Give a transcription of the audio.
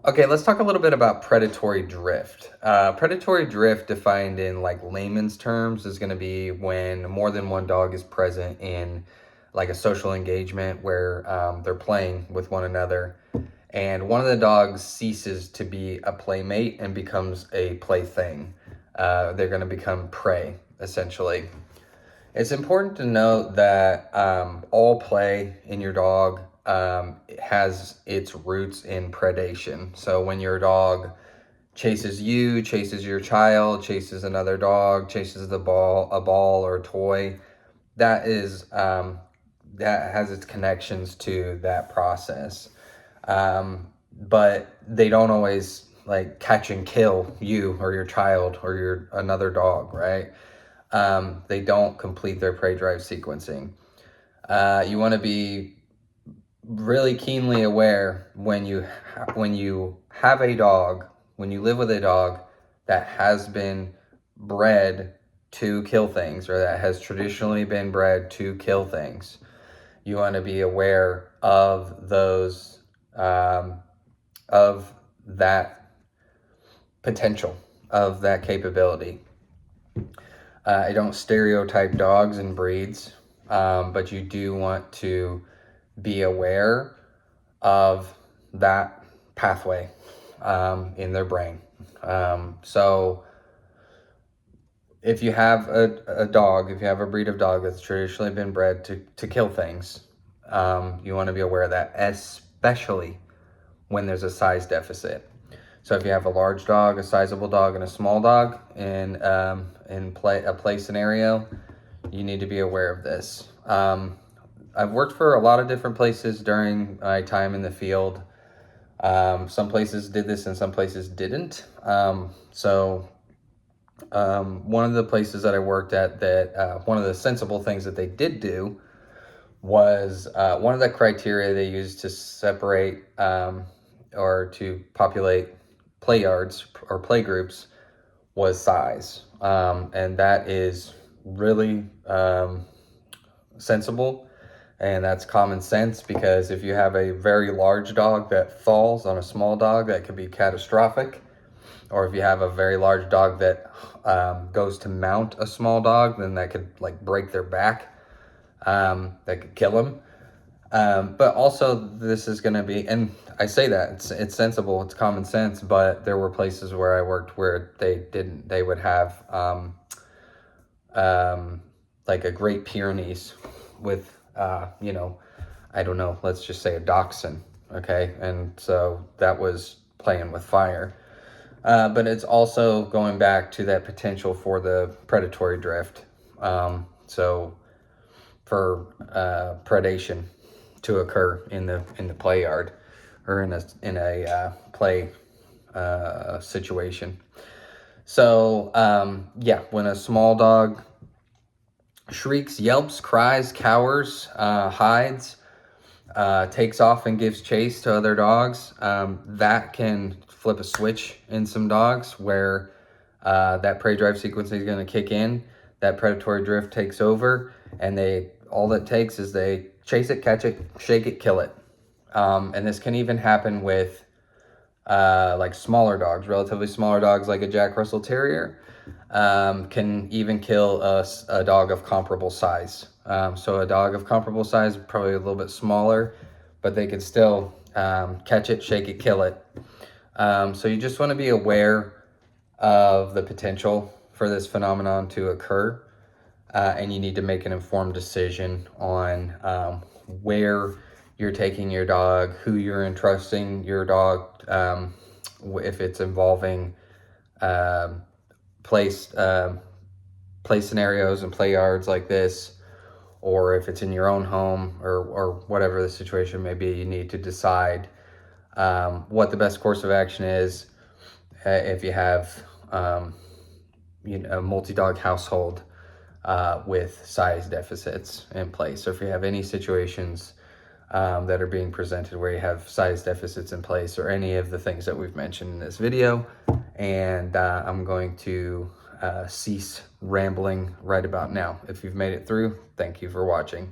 Okay, let's talk a little bit about predatory drift. Predatory drift, defined in like layman's terms, is going to be when more than one dog is present in like a social engagement where they're playing with one another, and one of the dogs ceases to be a playmate and becomes a plaything. They're going to become prey, essentially. It's important to note that all play in your dog has its roots in predation. So when your dog chases you, chases your child, chases another dog, chases a ball or a toy, that is that has its connections to that process. But they don't always like catch and kill you or your child or your another dog, right? They don't complete their prey drive sequencing. You want to be really keenly aware when you have a dog, when you live with a dog that has been bred to kill things, or that has traditionally been bred to kill things. You want to be aware of those, of that potential, of that capability. I don't stereotype dogs and breeds, but you do want to be aware of that pathway in their brain. So if you have a dog, if you have a breed of dog that's traditionally been bred to kill things, you want to be aware of that, especially when there's a size deficit. So if you have a large dog, a sizable dog, and a small dog in a play scenario, you need to be aware of this. I've worked for a lot of different places during my time in the field. Some places did this and some places didn't. One of the places that I worked at, that one of the sensible things that they did do was one of the criteria they used to separate or to populate play yards or play groups was size. And that is really sensible, and that's common sense, because if you have a very large dog that falls on a small dog, that could be catastrophic. Or if you have a very large dog that goes to mount a small dog, then that could like break their back. That could kill them. But also, this is going to be, and I say that it's sensible, it's common sense, but there were places where I worked where they would have like a Great Pyrenees with, I don't know, let's just say a dachshund, okay? And so that was playing with fire. But it's also going back to that potential for the predatory drift. So for predation to occur in the play yard or in a play situation. So when a small dog shrieks, yelps, cries, cowers, hides, takes off and gives chase to other dogs, that can flip a switch in some dogs where that prey drive sequencing is going to kick in, that predatory drift takes over, and all it takes is they chase it, catch it, shake it, kill it. And this can even happen with like smaller dogs, relatively smaller dogs like a Jack Russell Terrier, can even kill a dog of comparable size. So a dog of comparable size, probably a little bit smaller, but they can still catch it, shake it, kill it. So you just want to be aware of the potential for this phenomenon to occur, and you need to make an informed decision on where you're taking your dog, who you're entrusting your dog, if it's involving play scenarios and play yards like this, or if it's in your own home, or whatever the situation may be. You need to decide what the best course of action is if you have a multi-dog household with size deficits in place, or if you have any situations that are being presented where you have size deficits in place, or any of the things that we've mentioned in this video. And I'm going to cease rambling right about now. If you've made it through, thank you for watching.